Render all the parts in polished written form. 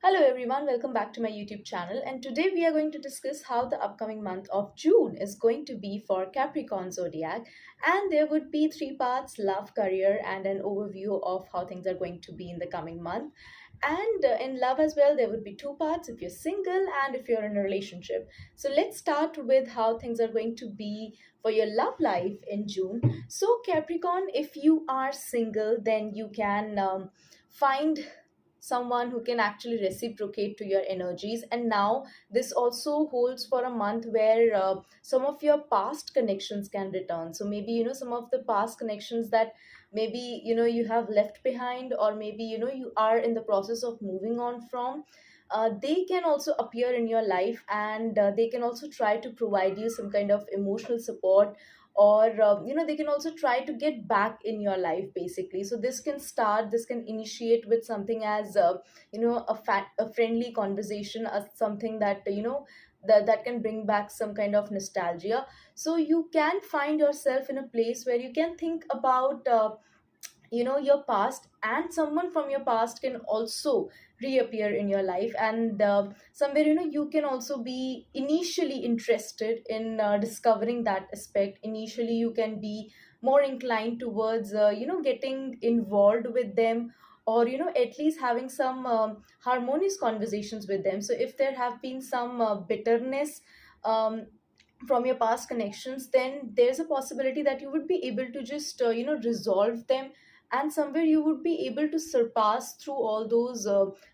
Hello everyone, welcome back to my YouTube channel, and today we are going to discuss how the upcoming month of June is going to be for Capricorn zodiac. And there would be three parts: love, career, and an overview of how things are going to be in the coming month. And in love as well, there would be two parts: if you're single and if you're in a relationship. So let's start with how things are going to be for your love life in June. So, Capricorn, if you are single, then you can find someone who can actually reciprocate to your energies. And now this also holds for a month where some of your past connections can return. So maybe some of the past connections that maybe you have left behind, or maybe you are in the process of moving on from, they can also appear in your life, and they can also try to provide you some kind of emotional support, or they can also try to get back in your life basically. So this can initiate with something as a friendly conversation, as something that that can bring back some kind of nostalgia. So you can find yourself in a place where you can think about your past, and someone from your past can also reappear in your life. And somewhere you can also be initially interested in discovering that aspect. Initially you can be more inclined towards getting involved with them, or at least having some harmonious conversations with them. So if there have been some bitterness um, from your past connections, then there's a possibility that you would be able to just resolve them, and somewhere you would be able to surpass through all those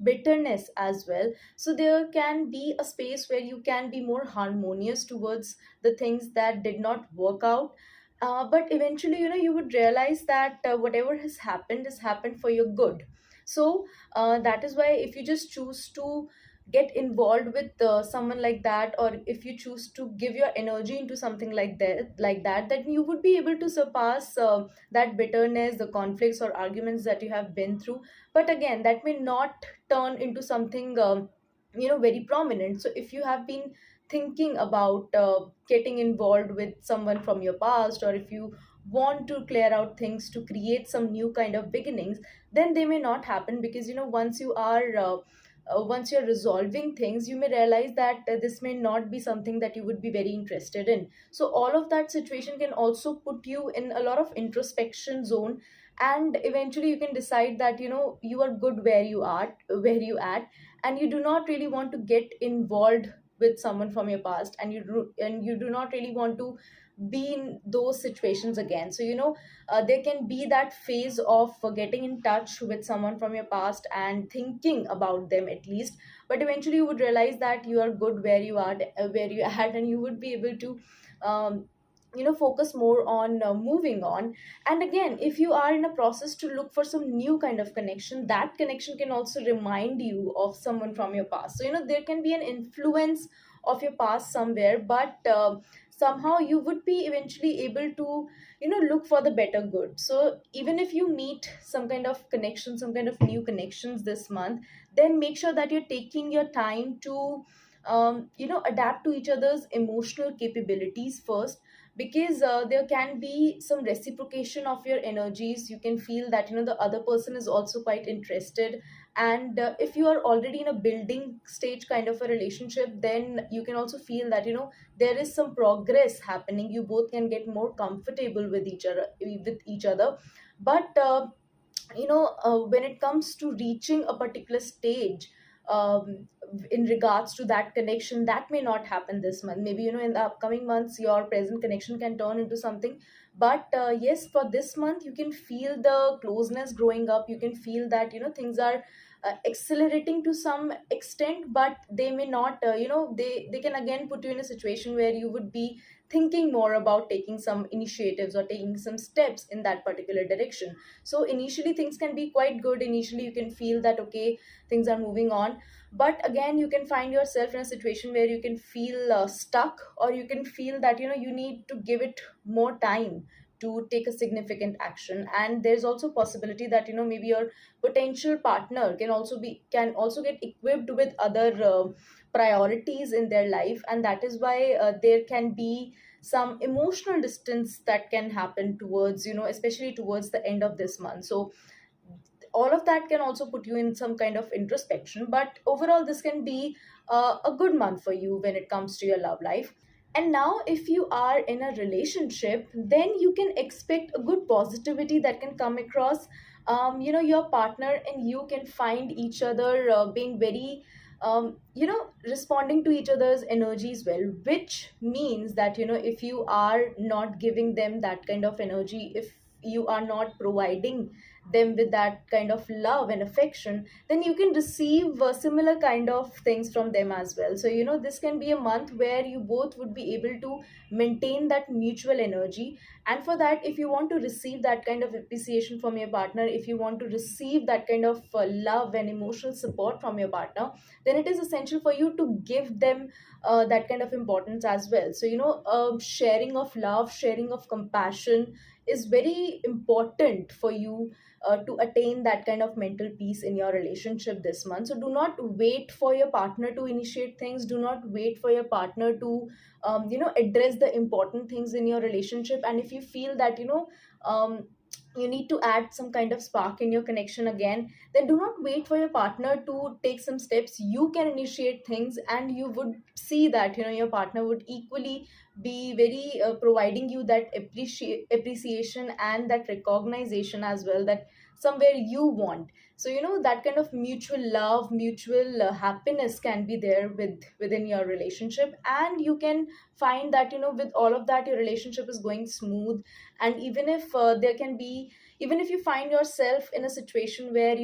bitterness as well. So there can be a space where you can be more harmonious towards the things that did not work out. But eventually you would realize that whatever has happened for your good. So that is why if you just choose to get involved with someone like that, or if you choose to give your energy into something like that, then you would be able to surpass that bitterness, the conflicts or arguments that you have been through. But again, that may not turn into something very prominent. So if you have been thinking about getting involved with someone from your past, or if you want to clear out things to create some new kind of beginnings, then they may not happen, because once you're resolving things, you may realize that this may not be something that you would be very interested in. So all of that situation can also put you in a lot of introspection zone, and eventually you can decide that you are good where you at, and you do not really want to get involved with someone from your past, and you do not really want to be in those situations again. So there can be that phase of getting in touch with someone from your past and thinking about them at least. But eventually you would realize that you are good where you are, and you would be able to um, focus more on moving on. And again, if you are in a process to look for some new kind of connection, that connection can also remind you of someone from your past. So there can be an influence of your past somewhere, but somehow you would be eventually able to look for the better good. So even if you meet some kind of connection, some kind of new connections this month, then make sure that you're taking your time to adapt to each other's emotional capabilities first, because there can be some reciprocation of your energies. You can feel that the other person is also quite interested. And if you are already in a building stage kind of a relationship, then you can also feel that there is some progress happening. You both can get more comfortable with each other. But when it comes to reaching a particular stage, in regards to that connection, that may not happen this month. Maybe in the upcoming months your present connection can turn into something. But yes, for this month you can feel the closeness growing up. You can feel that things are accelerating to some extent, but they may not they can again put you in a situation where you would be thinking more about taking some initiatives or taking some steps in that particular direction. So initially things can be quite good. Initially you can feel that okay, things are moving on. But again, you can find yourself in a situation where you can feel stuck, or you can feel that you need to give it more time to take a significant action. And there's also possibility that maybe your potential partner can also get equipped with other priorities in their life, and that is why there can be some emotional distance that can happen towards especially towards the end of this month. So all of that can also put you in some kind of introspection, but overall this can be a good month for you when it comes to your love life. And now, if you are in a relationship, then you can expect a good positivity that can come across. Your partner and you can find each other being very, responding to each other's energies well, which means that, if you are not giving them that kind of energy, if you are not providing them with that kind of love and affection, then you can receive similar kind of things from them as well. So this can be a month where you both would be able to maintain that mutual energy. And for that, if you want to receive that kind of appreciation from your partner, if you want to receive that kind of love and emotional support from your partner, then it is essential for you to give them that kind of importance as well. So sharing of love, sharing of compassion is very important for you to attain that kind of mental peace in your relationship this month. So do not wait for your partner to initiate things. Do not wait for your partner to, address the important things in your relationship. And if you feel that, you need to add some kind of spark in your connection again, then do not wait for your partner to take some steps. You can initiate things, and you would see that, your partner would equally be very providing you that appreciation and that recognition as well, that somewhere you want. So that kind of mutual love, mutual happiness can be there within your relationship, and you can find that, with all of that, your relationship is going smooth. And even if there can be, even if you find yourself in a situation where,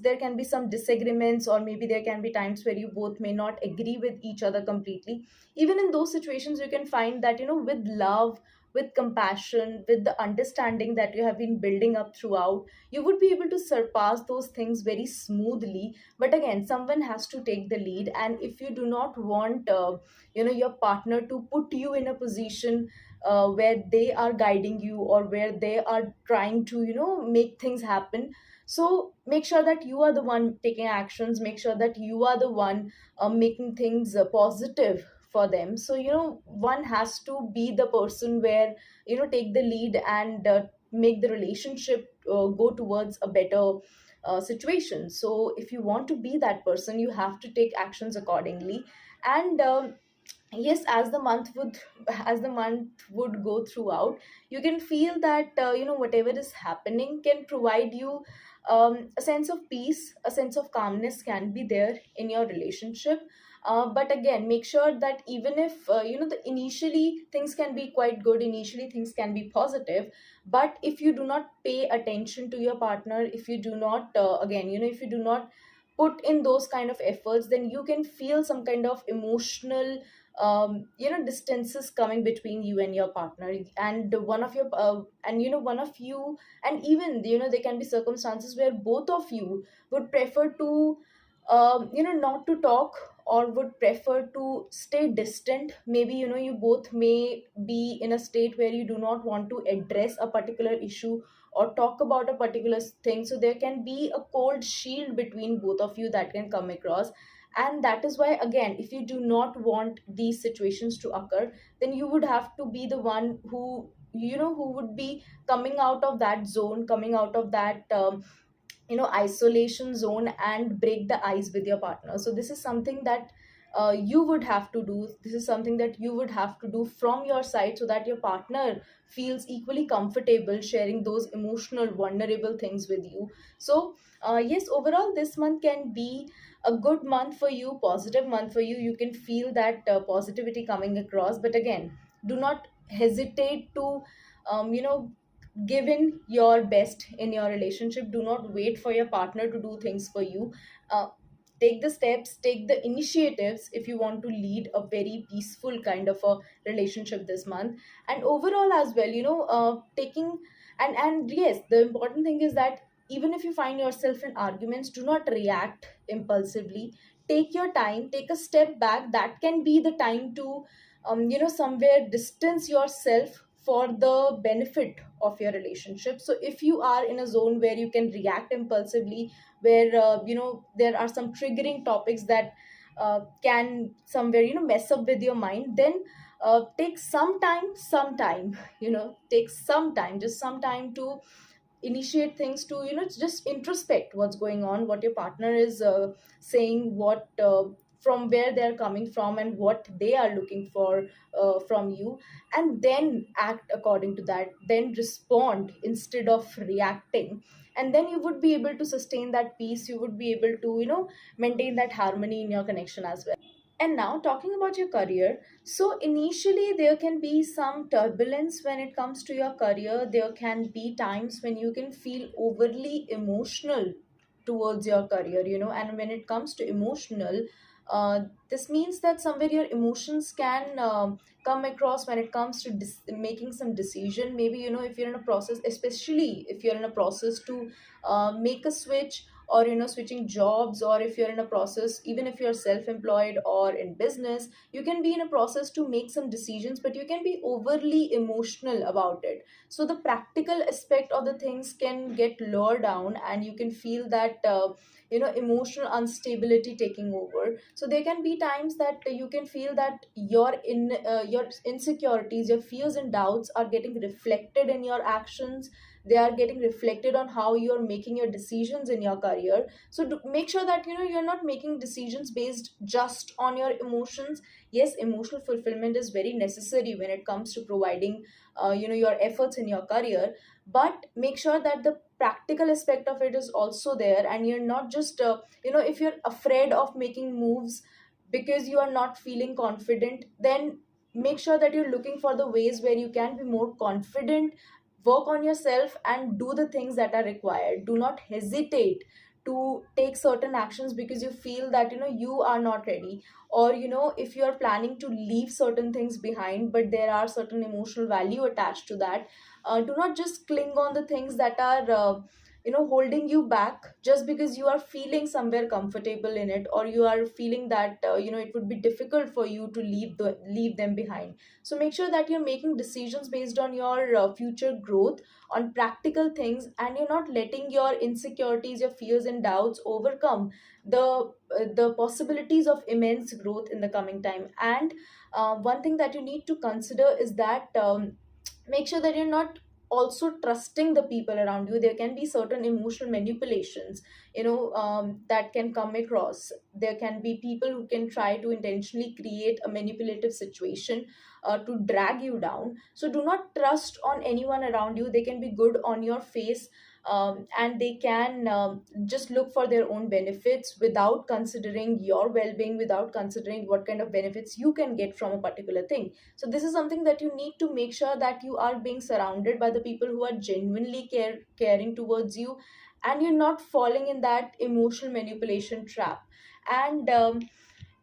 there can be some disagreements, or maybe there can be times where you both may not agree with each other completely, even in those situations you can find that, with love, with compassion, with the understanding that you have been building up throughout, you would be able to surpass those things very smoothly. But again, someone has to take the lead, and if you do not want your partner to put you in a position where they are guiding you, or where they are trying to, make things happen, so make sure that you are the one taking actions, make sure that you are the one making things positive for them. So one has to be the person where, take the lead and make the relationship go towards a better situation. So if you want to be that person, you have to take actions accordingly. And yes, as the month would go throughout, you can feel that, whatever is happening can provide you a sense of peace, a sense of calmness can be there in your relationship. But again, make sure that even if, the initially things can be quite good, initially things can be positive, but if you do not pay attention to your partner, if you do not again, if you do not put in those kind of efforts, then you can feel some kind of emotional distances coming between you and your partner. And one of your and one of you, and even, there can be circumstances where both of you would prefer to not to talk, or would prefer to stay distant. Maybe, you both may be in a state where you do not want to address a particular issue or talk about a particular thing. So there can be a cold shield between both of you that can come across. And that is why, again, if you do not want these situations to occur, then you would have to be the one who, who would be coming out of that zone, coming out of that isolation zone, and break the ice with your partner. So this is something that you would have to do. This is something that you would have to do from your side, so that your partner feels equally comfortable sharing those emotional vulnerable things with you. So yes, overall this month can be a good month for you, positive month for you. You can feel that positivity coming across. But again, do not hesitate to give in your best in your relationship. Do not wait for your partner to do things for you. Take the steps, take the initiatives, if you want to lead a very peaceful kind of a relationship this month. And overall as well, taking, and yes, the important thing is that even if you find yourself in arguments, do not react impulsively. Take your time, take a step back. That can be the time to somewhere distance yourself for the benefit of your relationship. So if you are in a zone where you can react impulsively, where there are some triggering topics that can somewhere mess up with your mind, then take some time, take some time, just some time to initiate things to just introspect what's going on, what your partner is saying, what from where they're coming from, and what they are looking for from you, and then act according to that, then respond instead of reacting. And then you would be able to sustain that peace, you would be able to maintain that harmony in your connection as well. And now, talking about your career, so initially there can be some turbulence when it comes to your career. There can be times when you can feel overly emotional towards your career, and when it comes to emotional, this means that somewhere your emotions can come across when it comes to making some decision. Maybe, if you're in a process, especially if you're in a process to make a switch, or switching jobs, or if you're in a process, even if you're self-employed or in business, you can be in a process to make some decisions, but you can be overly emotional about it. So the practical aspect of the things can get lower down, and you can feel that emotional instability taking over. So there can be times that you can feel that your insecurities, your fears and doubts are getting reflected in your actions. They are getting reflected on how you're making your decisions in your career. So make sure that you're not making decisions based just on your emotions. Yes, emotional fulfillment is very necessary when it comes to providing your efforts in your career, but make sure that the practical aspect of it is also there, and you're not just if you're afraid of making moves because you are not feeling confident, then make sure that you're looking for the ways where you can be more confident. Work on yourself and do the things that are required. Do not hesitate to take certain actions because you feel that you are not ready, or if you are planning to leave certain things behind but there are certain emotional value attached to that. Do not just cling on the things that are holding you back just because you are feeling somewhere comfortable in it, or you are feeling that it would be difficult for you to leave them behind. So make sure that you're making decisions based on your future growth, on practical things, and you're not letting your insecurities, your fears and doubts overcome the possibilities of immense growth in the coming time. And one thing that you need to consider is that make sure that you're not also trusting the people around you. There can be certain emotional manipulations that can come across. There can be people who can try to intentionally create a manipulative situation to drag you down. So do not trust on anyone around you. They can be good on your face, and they can just look for their own benefits without considering your well-being, without considering what kind of benefits you can get from a particular thing. So this is something that you need to make sure that you are being surrounded by the people who are genuinely caring towards you, and you're not falling in that emotional manipulation trap. And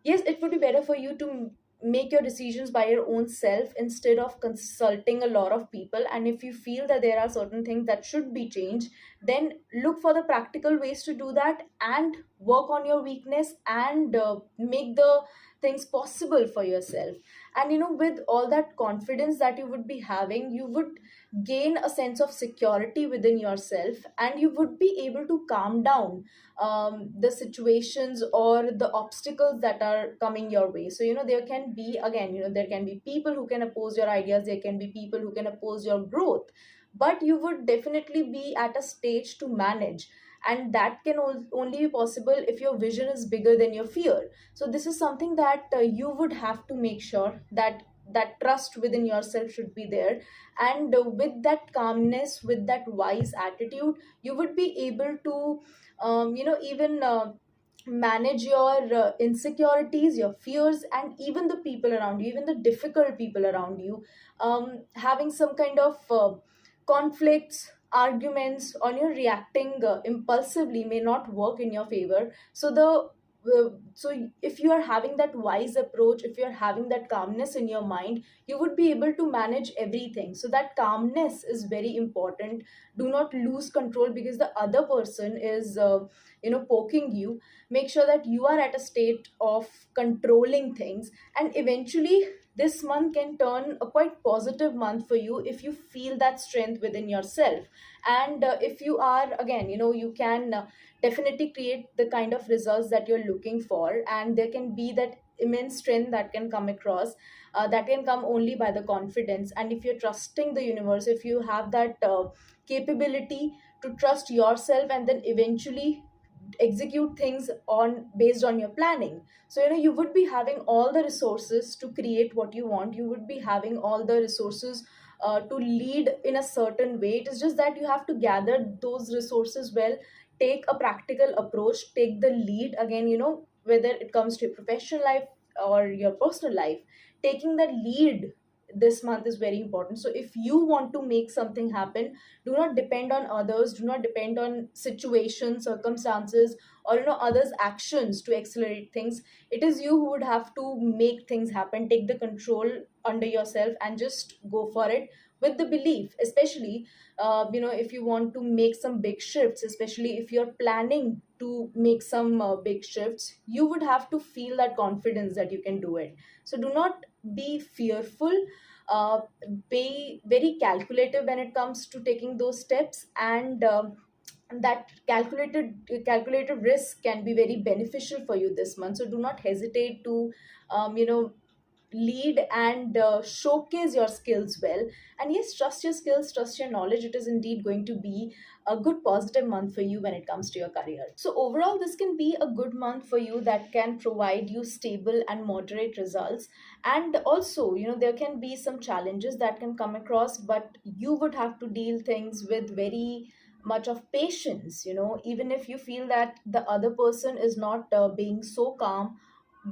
yes, it would be better for you to make your decisions by your own self instead of consulting a lot of people. And if you feel that there are certain things that should be changed, then look for the practical ways to do that, and work on your weakness, and make the things possible for yourself. And with all that confidence that you would be having, you would gain a sense of security within yourself, and you would be able to calm down the situations or the obstacles that are coming your way. So there can be, again, there can be people who can oppose your ideas, there can be people who can oppose your growth, but you would definitely be at a stage to manage. And that can only be possible if your vision is bigger than your fear. So this is something that you would have to make sure that that trust within yourself should be there. And with that calmness, with that wise attitude, you would be able to even manage your insecurities, your fears, and even the people around you, even the difficult people around you. Having some kind of conflicts, arguments, or reacting impulsively may not work in your favor. So if you are having that wise approach, if you are having that calmness in your mind, you would be able to manage everything. So that calmness is very important. Do not lose control because the other person is poking you. Make sure that you are at a state of controlling things, and eventually this month can turn a quite positive month for you if you feel that strength within yourself. And if you are, again, you can definitely create the kind of results that you're looking for, and there can be that immense strength that can come across, that can come only by the confidence. And if you're trusting the universe, if you have that capability to trust yourself and then eventually execute things on based on your planning, so you would be having all the resources to create what you want. You would be having all the resources to lead in a certain way. It is just that you have to gather those resources well, take a practical approach, take the lead. Again, whether it comes to your professional life or your personal life, taking the lead this month is very important. So if you want to make something happen, do not depend on others, do not depend on situations, circumstances, or others actions to accelerate things. It is you who would have to make things happen. Take the control under yourself and just go for it with the belief. Especially if you want to make some big shifts, especially if you're planning to make some big shifts, you would have to feel that confidence that you can do it. So do not be fearful. uh, be very calculative when it comes to taking those steps, and that calculated risk can be very beneficial for you this month. So do not hesitate to lead and showcase your skills well. And yes, trust your skills, trust your knowledge. It is indeed going to be a good positive month for you when it comes to your career. So overall, this can be a good month for you that can provide you stable and moderate results. And also, there can be some challenges that can come across, but you would have to deal things with very much of patience. Even if you feel that the other person is not being so calm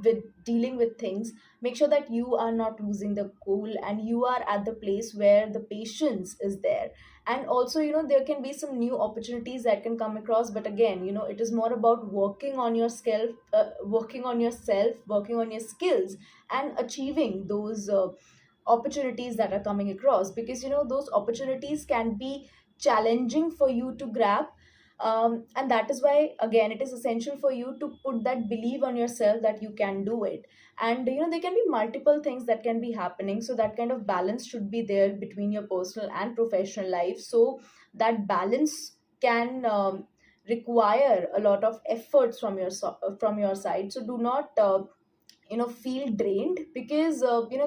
with dealing with things, make sure that you are not losing the cool and you are at the place where the patience is there. And also, there can be some new opportunities that can come across, but again, it is more about working on your skill, working on yourself, working on your skills, and achieving those opportunities that are coming across, because those opportunities can be challenging for you to grab. And that is why, again, it is essential for you to put that belief on yourself that you can do it. And there can be multiple things that can be happening, so that kind of balance should be there between your personal and professional life. So that balance can require a lot of efforts from from your side. So do not feel drained, because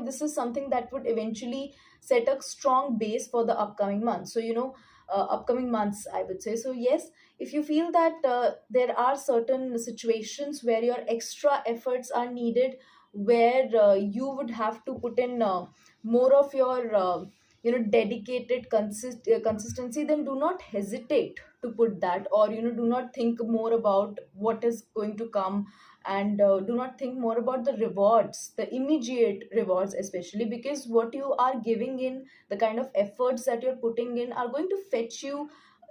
this is something that would eventually set a strong base for the upcoming months. So upcoming months, I would say. So yes, if you feel that there are certain situations where your extra efforts are needed, where you would have to put in more of your dedicated consistency, then do not hesitate to put that. Or do not think more about what is going to come, and do not think more about the rewards, the immediate rewards, especially because what you are giving in, the kind of efforts that you're putting in, are going to fetch you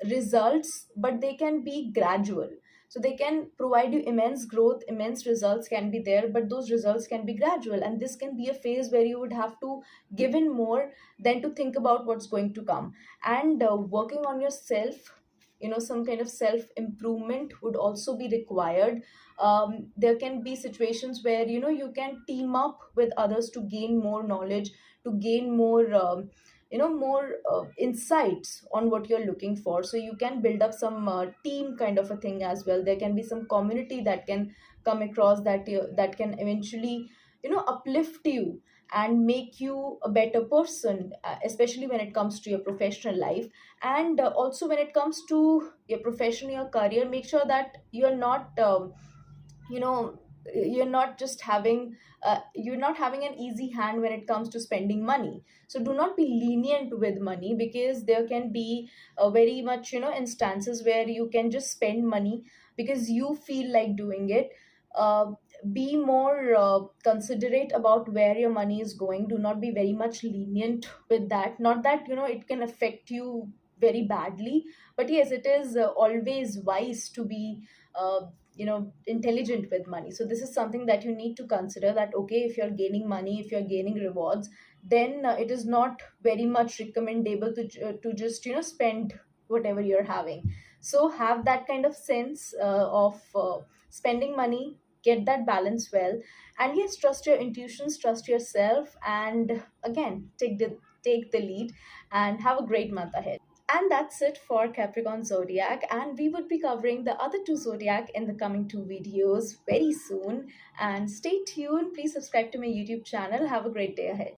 results, but they can be gradual. So they can provide you immense growth, immense results can be there, but those results can be gradual, and this can be a phase where you would have to give in more than to think about what's going to come. And working on yourself, some kind of self improvement would also be required. There can be situations where you can team up with others to gain more knowledge, to gain more more insights on what you're looking for. So you can build up some team kind of a thing as well. There can be some community that can come across, that can eventually uplift you and make you a better person, especially when it comes to your professional life. And also, when it comes to your profession, your career, make sure that you're not you know you're not having an easy hand when it comes to spending money. So do not be lenient with money, because there can be very much instances where you can just spend money because you feel like doing it. uh, be more considerate about where your money is going. Do not be very much lenient with that. Not that it can affect you very badly, but yes, it is always wise to be intelligent with money. So this is something that you need to consider, that okay, if you're gaining money, if you're gaining rewards, then it is not very much recommendable to just spend whatever you're having. So have that kind of sense of spending money, get that balance well. And yes, trust your intuitions, trust yourself, and again, take the lead, and have a great month ahead. And that's it for Capricorn zodiac. And we would be covering the other two zodiac in the coming two videos very soon. And stay tuned. Please subscribe to my YouTube channel. Have a great day ahead.